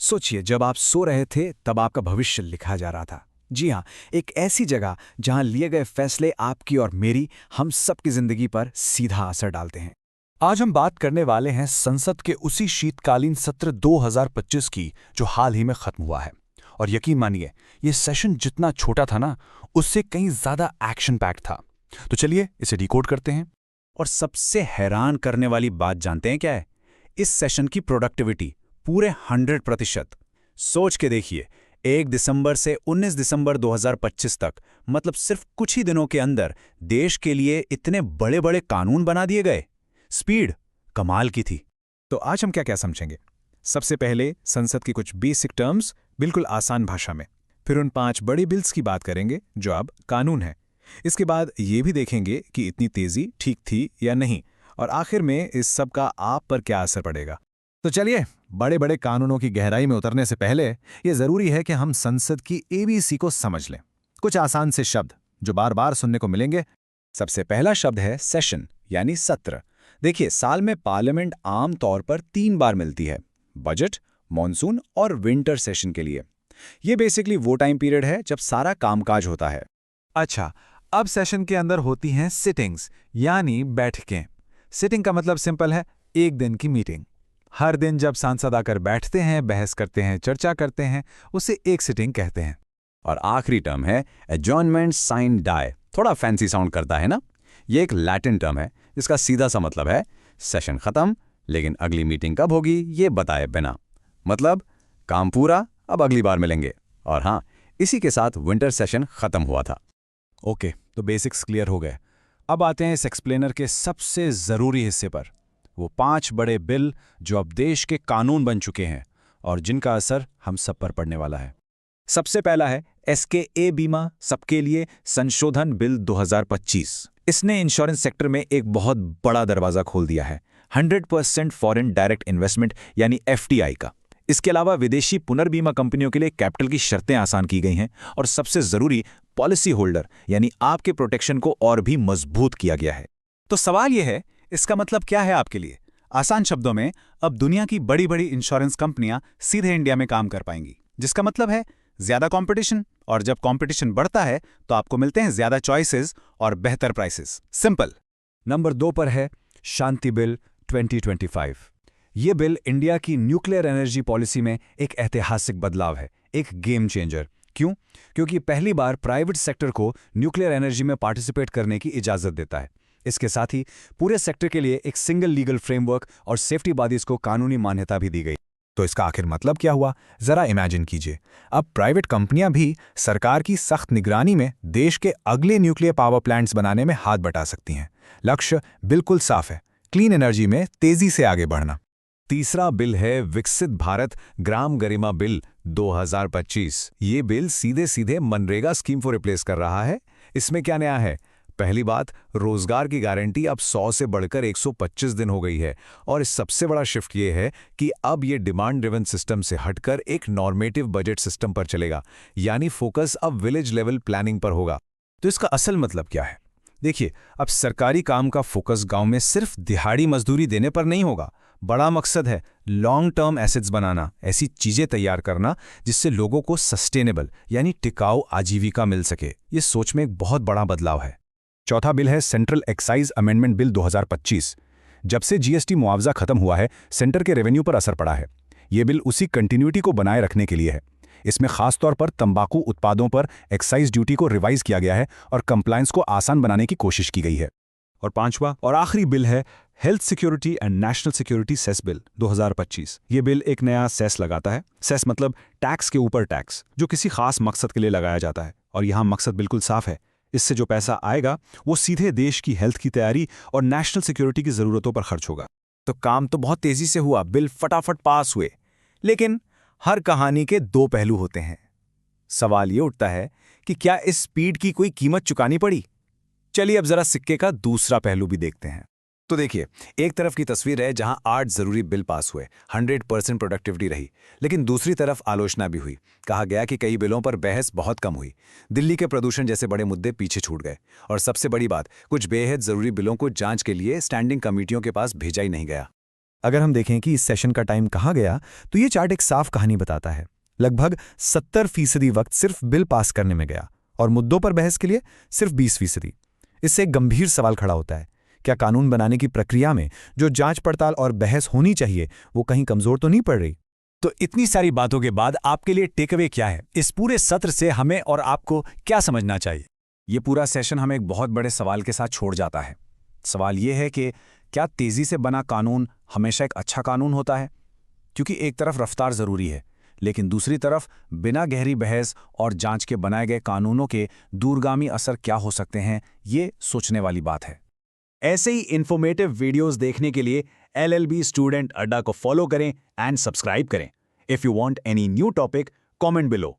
सोचिए, जब आप सो रहे थे तब आपका भविष्य लिखा जा रहा था। जी हाँ, एक ऐसी जगह जहां लिए गए फैसले आपकी और मेरी, हम सबकी जिंदगी पर सीधा असर डालते हैं। आज हम बात करने वाले हैं संसद के उसी शीतकालीन सत्र 2025 की जो हाल ही में खत्म हुआ है। और यकीन मानिए, ये सेशन जितना छोटा था ना, उससे कहीं ज्यादा एक्शन पैक्ड था। तो चलिए इसे डिकोड करते हैं। और सबसे हैरान करने वाली बात जानते हैं क्या है? इस सेशन की प्रोडक्टिविटी पूरे 100%। सोच के देखिए, 1 दिसंबर से 19 दिसंबर 2025 तक, मतलब सिर्फ कुछ ही दिनों के अंदर देश के लिए इतने बड़े बड़े कानून बना दिए गए। स्पीड कमाल की थी। तो आज हम क्या क्या समझेंगे? सबसे पहले संसद की कुछ बेसिक टर्म्स बिल्कुल आसान भाषा में। फिर उन 5 बड़ी बिल्स की बात करेंगे जो अब कानून है। इसके बाद ये भी देखेंगे कि इतनी तेजी ठीक थी या नहीं, और आखिर में इस सब का आप पर क्या असर पड़ेगा। तो चलिए, बड़े बड़े कानूनों की गहराई में उतरने से पहले ये जरूरी है कि हम संसद की एबीसी को समझ लें। कुछ आसान से शब्द जो बार बार सुनने को मिलेंगे। सबसे पहला शब्द है सेशन, यानी सत्र। देखिए, साल में पार्लियामेंट आम तौर पर 3 बार मिलती है, बजट, मॉनसून और विंटर सेशन के लिए। ये बेसिकली वो टाइम पीरियड है जब सारा कामकाज होता है। अच्छा, अब सेशन के अंदर होती हैं सिटिंग्स, यानी बैठकें। सिटिंग का मतलब सिंपल है, एक दिन की मीटिंग। हर दिन जब सांसद आकर बैठते हैं, बहस करते हैं, चर्चा करते हैं, उसे एक सिटिंग कहते हैं। और आखिरी टर्म है एडजॉर्नमेंट साइन डाई। थोड़ा फैंसी साउंड करता है ना? ये एक लैटिन टर्म है जिसका सीधा सा मतलब है सेशन खत्म, लेकिन अगली मीटिंग कब होगी ये बताए बिना। मतलब काम पूरा, अब अगली बार मिलेंगे। और हाँ, इसी के साथ विंटर सेशन खत्म हुआ था। ओके, तो बेसिक्स क्लियर हो गए। अब आते हैं इस एक्सप्लेनर के सबसे ज़रूरी हिस्से पर। वो 5 बड़े बिल जो अब देश के कानून बन चुके हैं और जिनका असर हम सब पर पड़ने वाला है। सबसे पहला है एसकेए बीमा सबके लिए संशोधन बिल 2025। इसने इंश्योरेंस सेक्टर में एक बहुत बड़ा दरवाजा खोल दिया है, 100% फॉरेन डायरेक्ट इन्वेस्टमेंट यानी एफडीआई का। इसके अलावा विदेशी पुनर्बीमा कंपनियों के लिए कैपिटल की शर्तें आसान की गई हैं, और सबसे जरूरी, पॉलिसी होल्डर यानी आपके प्रोटेक्शन को और भी मजबूत किया गया है। तो सवाल यह है, इसका मतलब क्या है आपके लिए? आसान शब्दों में, अब दुनिया की बड़ी बड़ी इंश्योरेंस कंपनियां सीधे इंडिया में काम कर पाएंगी, जिसका मतलब है ज्यादा कंपटीशन, और जब कंपटीशन बढ़ता है तो आपको मिलते हैं ज्यादा चॉइसेस और बेहतर प्राइसेस। सिंपल। नंबर 2 पर है शांति बिल 2025। ये बिल इंडिया की न्यूक्लियर एनर्जी पॉलिसी में एक ऐतिहासिक बदलाव है, एक गेम चेंजर। क्यों? क्योंकि पहली बार प्राइवेट सेक्टर को न्यूक्लियर एनर्जी में पार्टिसिपेट करने की इजाजत देता है। इसके साथ ही पूरे सेक्टर के लिए एक सिंगल लीगल फ्रेमवर्क और सेफ्टी बॉडीज को कानूनी मान्यता भी दी गई। तो इसका आखिर मतलब क्या हुआ? जरा इमेजिन कीजिए, अब प्राइवेट कंपनियां भी सरकार की सख्त निगरानी में देश के अगले न्यूक्लियर पावर प्लांट्स बनाने में हाथ बटा सकती हैं। लक्ष्य बिल्कुल साफ है, क्लीन एनर्जी में तेजी से आगे बढ़ना। तीसरा बिल है विकसित भारत ग्राम गरिमा बिल 2025। ये बिल सीधे सीधे मनरेगा स्कीम को रिप्लेस कर रहा है। इसमें क्या नया है? पहली बात, रोजगार की गारंटी अब 100 से बढ़कर 125 दिन हो गई है। और इस सबसे बड़ा शिफ्ट ये है कि अब ये डिमांड ड्रिवन सिस्टम से हटकर एक नॉर्मेटिव बजट सिस्टम पर चलेगा, यानी फोकस अब विलेज लेवल प्लानिंग पर होगा। तो इसका असल मतलब क्या है? देखिए, अब सरकारी काम का फोकस गांव में सिर्फ दिहाड़ी मजदूरी देने पर नहीं होगा। बड़ा मकसद है लॉन्ग टर्म एसेट्स बनाना, ऐसी चीजें तैयार करना जिससे लोगों को सस्टेनेबल यानी टिकाऊ आजीविका मिल सके। ये सोच में एक बहुत बड़ा बदलाव है। चौथा बिल है सेंट्रल एक्साइज अमेंडमेंट बिल 2025। जब से जीएसटी मुआवजा खत्म हुआ है, सेंटर के रेवेन्यू पर असर पड़ा है। ये बिल उसी कंटिन्यूटी को बनाए रखने के लिए है। इसमें खासतौर पर तंबाकू उत्पादों पर एक्साइज ड्यूटी को रिवाइज किया गया है और कंप्लायंस को आसान बनाने की कोशिश की गई है। और पांचवा और आखिरी बिल है health security and national security cess bill 2025। ये बिल एक नया सेस लगाता है। सेस मतलब टैक्स के ऊपर टैक्स, जो किसी खास मकसद के लिए लगाया जाता है। और यहाँ मकसद बिल्कुल साफ है, इससे जो पैसा आएगा वो सीधे देश की हेल्थ की तैयारी और नेशनल सिक्योरिटी की जरूरतों पर खर्च होगा। तो काम तो बहुत तेजी से हुआ, बिल फटाफट पास हुए, लेकिन हर कहानी के 2 पहलू होते हैं। सवाल ये उठता है कि क्या इस स्पीड की कोई कीमत चुकानी पड़ी? चलिए अब जरा सिक्के का दूसरा पहलू भी देखते हैं। तो देखिए, एक तरफ की तस्वीर है जहां 8 जरूरी बिल पास हुए, 100% प्रोडक्टिविटी रही, लेकिन दूसरी तरफ आलोचना भी हुई। कहा गया कि कई बिलों पर बहस बहुत कम हुई। दिल्ली के प्रदूषण जैसे बड़े मुद्दे पीछे छूट गए। और सबसे बड़ी बात, कुछ बेहद जरूरी बिलों को जांच के लिए स्टैंडिंग कमेटियों के पास भेजा ही नहीं गया। अगर हम देखें कि इस सेशन का टाइम कहाँ गया, तो ये चार्ट एक साफ कहानी बताता है। लगभग 70% वक्त सिर्फ बिल पास करने में गया और मुद्दों पर बहस के लिए सिर्फ 20%। इससे एक गंभीर सवाल खड़ा होता है, क्या कानून बनाने की प्रक्रिया में जो जांच पड़ताल और बहस होनी चाहिए वो कहीं कमजोर तो नहीं पड़ रही? तो इतनी सारी बातों के बाद आपके लिए टेकअवे क्या है? इस पूरे सत्र से हमें और आपको क्या समझना चाहिए? ये पूरा सेशन हमें एक बहुत बड़े सवाल के साथ छोड़ जाता है। सवाल ये है कि क्या तेजी से बना कानून हमेशा एक अच्छा कानून होता है? क्योंकि एक तरफ रफ्तार जरूरी है, लेकिन दूसरी तरफ बिना गहरी बहस और जांच के बनाए गए कानूनों के दूरगामी असर क्या हो सकते हैं, ये सोचने वाली बात है। ऐसे ही इन्फॉर्मेटिव वीडियोस देखने के लिए LLB स्टूडेंट अड्डा को फॉलो करें एंड सब्सक्राइब करें। If you want any new topic, comment below.